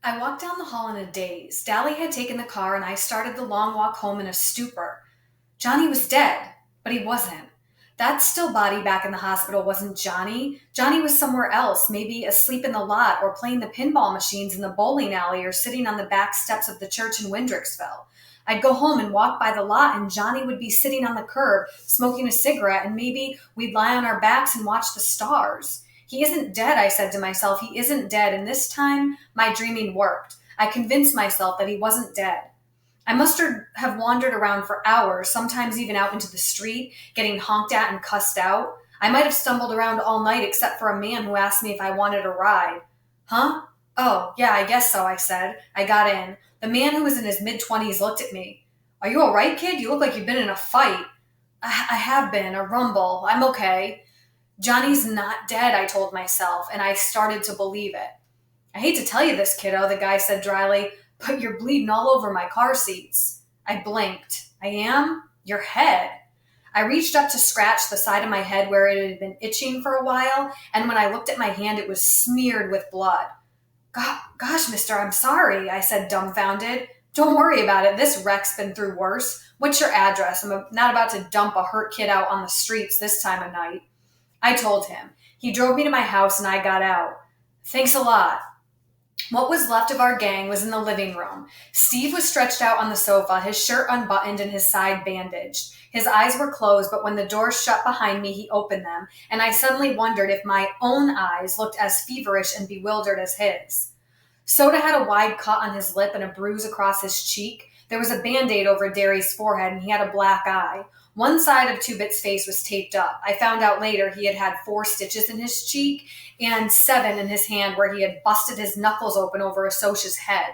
I walked down the hall in a daze. Dally had taken the car, and I started the long walk home in a stupor. Johnny was dead, but he wasn't. That still body back in the hospital wasn't Johnny. Johnny was somewhere else, maybe asleep in the lot or playing the pinball machines in the bowling alley or sitting on the back steps of the church in Windricksville. I'd go home and walk by the lot, and Johnny would be sitting on the curb smoking a cigarette, and maybe we'd lie on our backs and watch the stars. He isn't dead, I said to myself. He isn't dead, and this time my dreaming worked. I convinced myself that he wasn't dead. I must have wandered around for hours, sometimes even out into the street, getting honked at and cussed out. I might have stumbled around all night except for a man who asked me if I wanted a ride. Huh? Oh, yeah, I guess so, I said. I got in. The man who was in his mid-20s looked at me. Are you all right, kid? You look like you've been in a fight. I have been, a rumble. I'm okay. Johnny's not dead, I told myself, and I started to believe it. I hate to tell you this, kiddo, the guy said dryly, but you're bleeding all over my car seats. I blinked. I am? Your head. I reached up to scratch the side of my head where it had been itching for a while, and when I looked at my hand, it was smeared with blood. Gosh, mister, I'm sorry, I said dumbfounded. Don't worry about it. This wreck's been through worse. What's your address? I'm not about to dump a hurt kid out on the streets this time of night. I told him. He drove me to my house and I got out. Thanks a lot. What was left of our gang was in the living room. Steve was stretched out on the sofa, his shirt unbuttoned and his side bandaged. His eyes were closed, but when the door shut behind me, he opened them, and I suddenly wondered if my own eyes looked as feverish and bewildered as his. Soda had a wide cut on his lip and a bruise across his cheek. There was a Band-Aid over Derry's forehead, and he had a black eye. One side of Two-Bit's face was taped up. I found out later he had 4 stitches in his cheek and 7 in his hand where he had busted his knuckles open over Asocia's head.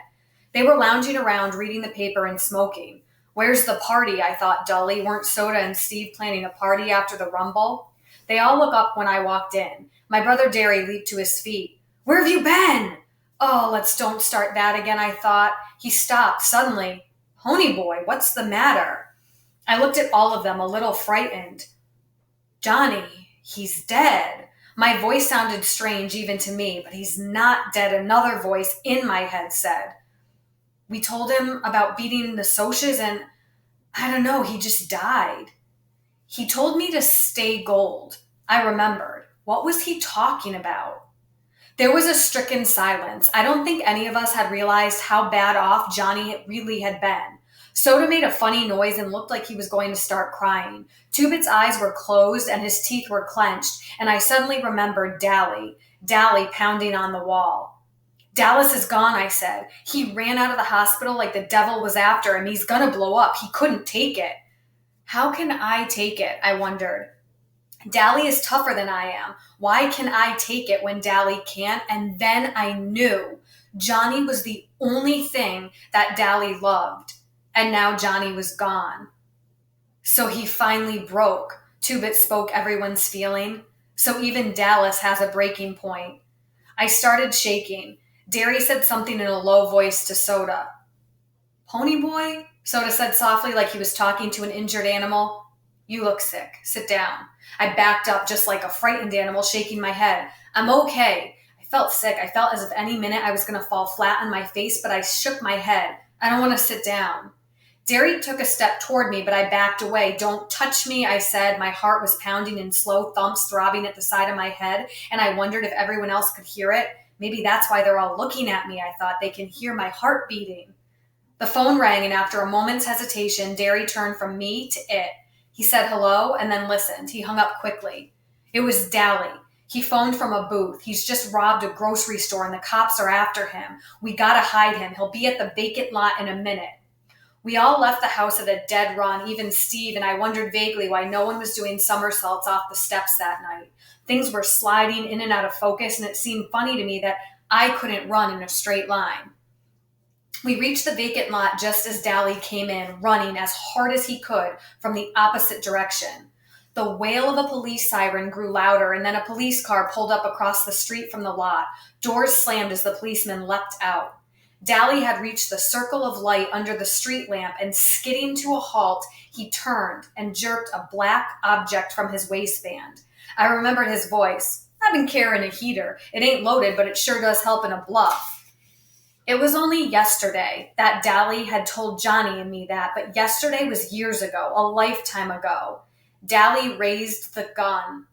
They were lounging around, reading the paper and smoking. Where's the party, I thought dully. Weren't Soda and Steve planning a party after the rumble? They all looked up when I walked in. My brother Derry leaped to his feet. Where have you been? Oh, let's don't start that again, I thought. He stopped suddenly. Pony boy, what's the matter? I looked at all of them, a little frightened. Johnny, he's dead. My voice sounded strange even to me, but he's not dead, another voice in my head said. We told him about beating the Socias and, I don't know, he just died. He told me to stay gold. I remembered. What was he talking about? There was a stricken silence. I don't think any of us had realized how bad off Johnny really had been. Soda made a funny noise and looked like he was going to start crying. Two-Bit's eyes were closed and his teeth were clenched, and I suddenly remembered Dally pounding on the wall. Dallas is gone, I said. He ran out of the hospital like the devil was after him. He's gonna blow up. He couldn't take it. How can I take it? I wondered. Dally is tougher than I am. Why can I take it when Dally can't? And then I knew Johnny was the only thing that Dally loved. And now Johnny was gone. So he finally broke. Two-Bit spoke everyone's feeling. So even Dallas has a breaking point. I started shaking. Derry said something in a low voice to Soda. Pony boy? Soda said softly like he was talking to an injured animal. You look sick. Sit down. I backed up just like a frightened animal, shaking my head. I'm okay. I felt sick. I felt as if any minute I was going to fall flat on my face, but I shook my head. I don't want to sit down. Derry took a step toward me, but I backed away. Don't touch me, I said. My heart was pounding in slow thumps, throbbing at the side of my head, and I wondered if everyone else could hear it. Maybe that's why they're all looking at me, I thought. They can hear my heart beating. The phone rang, and after a moment's hesitation, Derry turned from me to it. He said hello and then listened. He hung up quickly. It was Dally. He phoned from a booth. He's just robbed a grocery store and the cops are after him. We gotta hide him. He'll be at the vacant lot in a minute. We all left the house at a dead run, even Steve, and I wondered vaguely why no one was doing somersaults off the steps that night. Things were sliding in and out of focus, and it seemed funny to me that I couldn't run in a straight line. We reached the vacant lot just as Dally came in, running as hard as he could from the opposite direction. The wail of a police siren grew louder, and then a police car pulled up across the street from the lot. Doors slammed as the policeman leapt out. Dally had reached the circle of light under the street lamp, and skidding to a halt, he turned and jerked a black object from his waistband. I remembered his voice. I've been carrying a heater. It ain't loaded, but it sure does help in a bluff. It was only yesterday that Dally had told Johnny and me that, but yesterday was years ago, a lifetime ago. Dally raised the gun,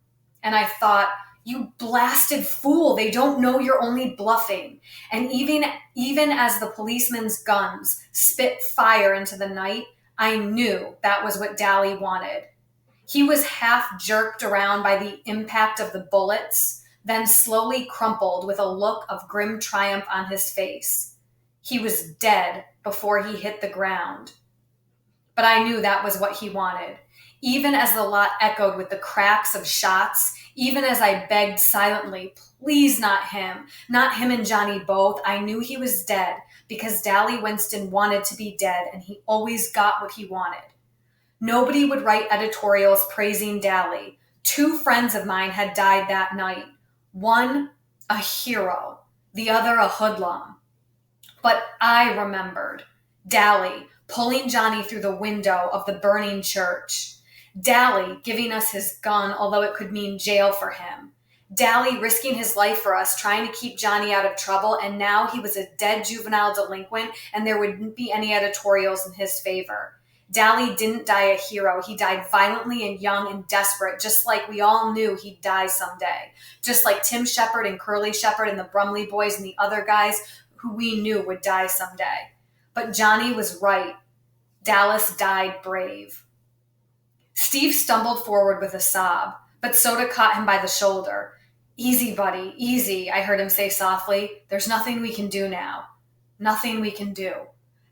and I thought, you blasted fool, they don't know you're only bluffing. And even as the policemen's guns spit fire into the night, I knew that was what Dally wanted. He was half jerked around by the impact of the bullets, then slowly crumpled with a look of grim triumph on his face. He was dead before he hit the ground. But I knew that was what he wanted. Even as the lot echoed with the cracks of shots, even as I begged silently, please not him and Johnny both, I knew he was dead because Dally Winston wanted to be dead and he always got what he wanted. Nobody would write editorials praising Dally. 2 friends of mine had died that night. One, a hero. The other, a hoodlum. But I remembered. Dally pulling Johnny through the window of the burning church. Dally giving us his gun, although it could mean jail for him. Dally risking his life for us, trying to keep Johnny out of trouble, and now he was a dead juvenile delinquent, and there wouldn't be any editorials in his favor. Dally didn't die a hero. He died violently and young and desperate, just like we all knew he'd die someday. Just like Tim Shepard and Curly Shepard and the Brumley boys and the other guys who we knew would die someday. But Johnny was right. Dallas died brave. Steve stumbled forward with a sob, but Soda caught him by the shoulder. Easy, buddy, easy, I heard him say softly. There's nothing we can do now. Nothing we can do.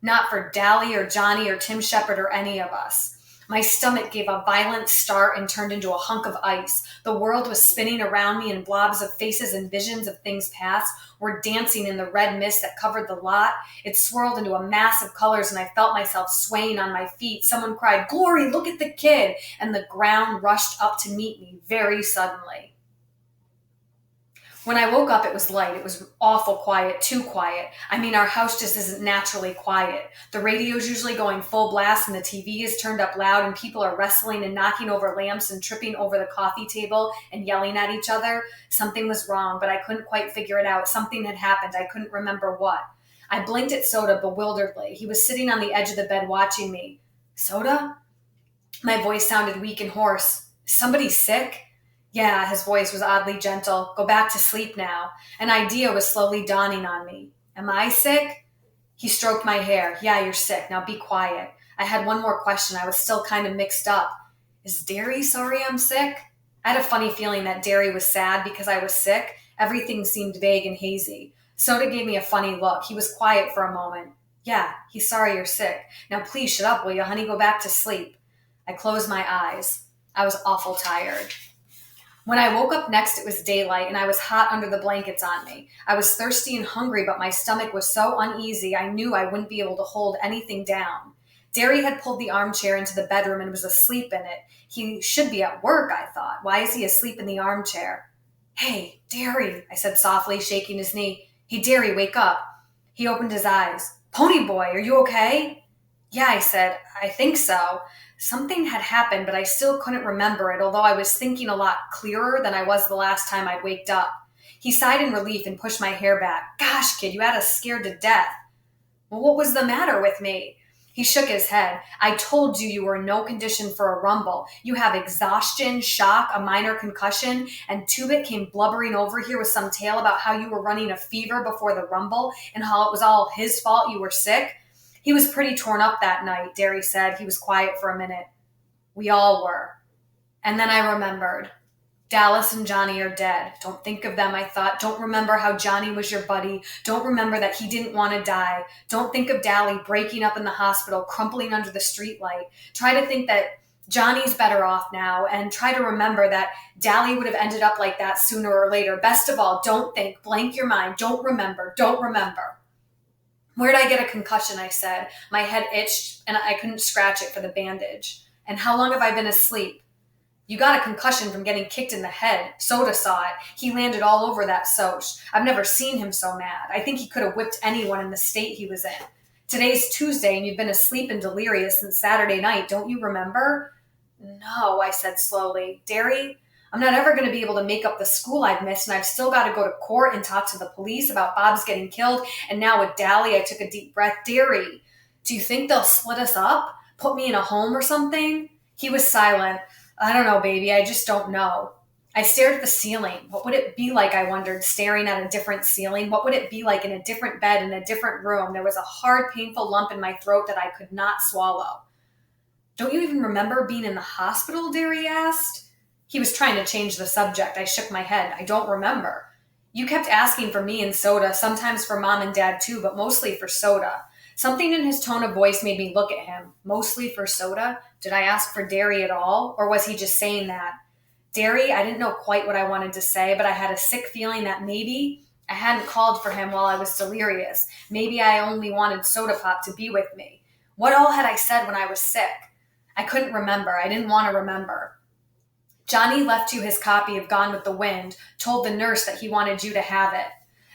Not for Dally or Johnny or Tim Shepard or any of us. My stomach gave a violent start and turned into a hunk of ice. The world was spinning around me and blobs of faces and visions of things past were dancing in the red mist that covered the lot. It swirled into a mass of colors and I felt myself swaying on my feet. Someone cried, "Glory, look at the kid!" And the ground rushed up to meet me very suddenly. When I woke up, it was light. It was awful quiet, too quiet. I mean, our house just isn't naturally quiet. The radio's usually going full blast and the TV is turned up loud and people are wrestling and knocking over lamps and tripping over the coffee table and yelling at each other. Something was wrong, but I couldn't quite figure it out. Something had happened. I couldn't remember what. I blinked at Soda bewilderedly. He was sitting on the edge of the bed watching me. Soda? My voice sounded weak and hoarse. Is somebody sick? Yeah, his voice was oddly gentle. Go back to sleep now. An idea was slowly dawning on me. Am I sick? He stroked my hair. Yeah, you're sick. Now be quiet. I had one more question. I was still kind of mixed up. Is Derry sorry I'm sick? I had a funny feeling that Derry was sad because I was sick. Everything seemed vague and hazy. Soda gave me a funny look. He was quiet for a moment. Yeah, he's sorry you're sick. Now please shut up, will you, honey? Go back to sleep. I closed my eyes. I was awful tired. When I woke up next, it was daylight and I was hot under the blankets on me. I was thirsty and hungry, but my stomach was so uneasy I knew I wouldn't be able to hold anything down. Derry had pulled the armchair into the bedroom and was asleep in it. He should be at work, I thought. Why is he asleep in the armchair? Hey, Derry, I said softly, shaking his knee. Hey, Derry, wake up. He opened his eyes. Pony boy, are you okay? Yeah, I said, I think so. Something had happened, but I still couldn't remember it, although I was thinking a lot clearer than I was the last time I'd waked up. He sighed in relief and pushed my hair back. Gosh, kid, you had us scared to death. Well, what was the matter with me? He shook his head. I told you were in no condition for a rumble. You have exhaustion, shock, a minor concussion, and Tubit came blubbering over here with some tale about how you were running a fever before the rumble and how it was all his fault you were sick. He was pretty torn up that night, Derry said. He was quiet for a minute. We all were. And then I remembered. Dallas and Johnny are dead. Don't think of them, I thought. Don't remember how Johnny was your buddy. Don't remember that he didn't want to die. Don't think of Dally breaking up in the hospital, crumpling under the streetlight. Try to think that Johnny's better off now, and try to remember that Dally would have ended up like that sooner or later. Best of all, don't think. Blank your mind. Don't remember. Don't remember. Where'd I get a concussion, I said. My head itched, and I couldn't scratch it for the bandage. And how long have I been asleep? You got a concussion from getting kicked in the head. Soda saw it. He landed all over that Soch. I've never seen him so mad. I think he could have whipped anyone in the state he was in. Today's Tuesday, and you've been asleep and delirious since Saturday night. Don't you remember? No, I said slowly. Derry, I'm not ever going to be able to make up the school I've missed, and I've still got to go to court and talk to the police about Bob's getting killed. And now with Dally, I took a deep breath. Derry, do you think they'll split us up? Put me in a home or something? He was silent. I don't know, baby. I just don't know. I stared at the ceiling. What would it be like, I wondered, staring at a different ceiling? What would it be like in a different bed, in a different room? There was a hard, painful lump in my throat that I could not swallow. Don't you even remember being in the hospital, Derry asked. He was trying to change the subject. I shook my head. I don't remember. You kept asking for me and Soda, sometimes for Mom and Dad too, but mostly for Soda. Something in his tone of voice made me look at him. Mostly for Soda? Did I ask for Derry at all? Or was he just saying that? Derry, I didn't know quite what I wanted to say, but I had a sick feeling that maybe I hadn't called for him while I was delirious. Maybe I only wanted Soda Pop to be with me. What all had I said when I was sick? I couldn't remember. I didn't want to remember. Johnny left you his copy of Gone with the Wind, told the nurse that he wanted you to have it.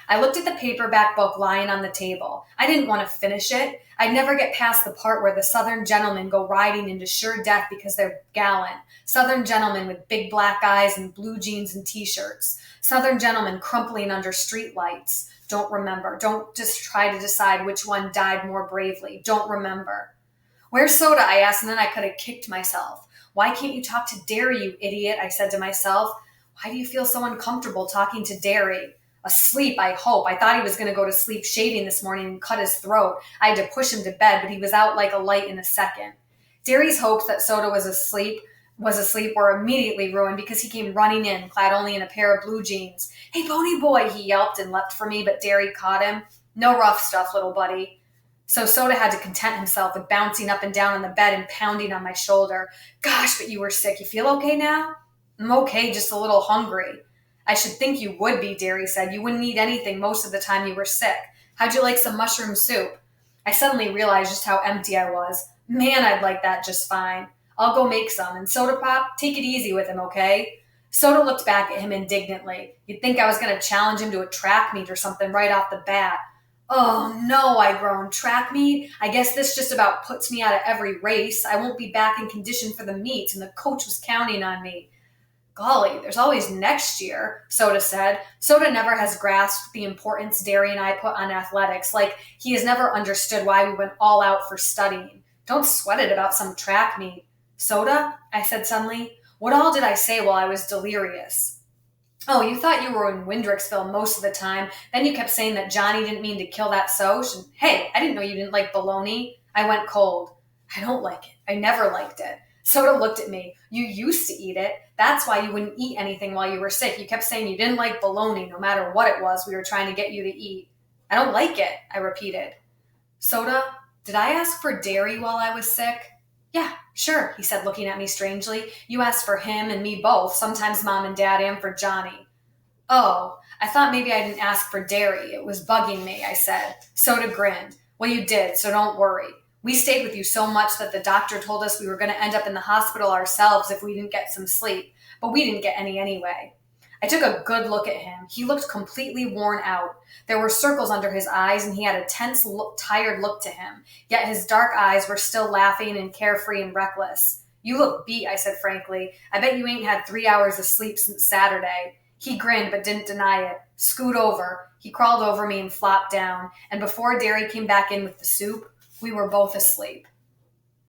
I looked at the paperback book lying on the table. I didn't want to finish it. I'd never get past the part where the Southern gentlemen go riding into sure death because they're gallant. Southern gentlemen with big black eyes and blue jeans and t-shirts. Southern gentlemen crumpling under street lights. Don't remember. Don't just try to decide which one died more bravely. Don't remember. Where's Soda? I asked, and then I could have kicked myself. Why can't you talk to Derry, you idiot? I said to myself. Why do you feel so uncomfortable talking to Derry? Asleep, I hope. I thought he was going to go to sleep shaving this morning and cut his throat. I had to push him to bed, but he was out like a light in a second. Derry's hopes that Soda was asleep were immediately ruined because he came running in, clad only in a pair of blue jeans. Hey, pony boy, he yelped and leapt for me, but Derry caught him. No rough stuff, little buddy. So Soda had to content himself with bouncing up and down on the bed and pounding on my shoulder. Gosh, but you were sick. You feel okay now? I'm okay, just a little hungry. I should think you would be, Derry said. You wouldn't eat anything most of the time you were sick. How'd you like some mushroom soup? I suddenly realized just how empty I was. Man, I'd like that just fine. I'll go make some. And Soda Pop, take it easy with him, okay? Soda looked back at him indignantly. You'd think I was going to challenge him to a track meet or something right off the bat. Oh, no, I groaned. Track meet? I guess this just about puts me out of every race. I won't be back in condition for the meet, and the coach was counting on me. Golly, there's always next year, Soda said. Soda never has grasped the importance Derry and I put on athletics, like he has never understood why we went all out for studying. Don't sweat it about some track meet. Soda? I said suddenly. What all did I say while I was delirious? Oh, you thought you were in Windricksville most of the time. Then you kept saying that Johnny didn't mean to kill that Soch. And hey, I didn't know you didn't like bologna. I went cold. I don't like it. I never liked it. Soda looked at me. You used to eat it. That's why you wouldn't eat anything while you were sick. You kept saying you didn't like bologna no matter what it was we were trying to get you to eat. I don't like it, I repeated. Soda, did I ask for Derry while I was sick? Yeah, sure, he said, looking at me strangely. You asked for him and me both, sometimes Mom and Dad, and for Johnny. Oh, I thought maybe I didn't ask for Derry. It was bugging me, I said. Soda grinned. Well, you did, so don't worry. We stayed with you so much that the doctor told us we were going to end up in the hospital ourselves if we didn't get some sleep, but we didn't get any anyway. I took a good look at him. He looked completely worn out. There were circles under his eyes, and he had a tense, tired look to him, yet his dark eyes were still laughing and carefree and reckless. You look beat, I said frankly. I bet you ain't had 3 hours of sleep since Saturday. He grinned but didn't deny it. Scoot over. He crawled over me and flopped down, and before Derry came back in with the soup, we were both asleep.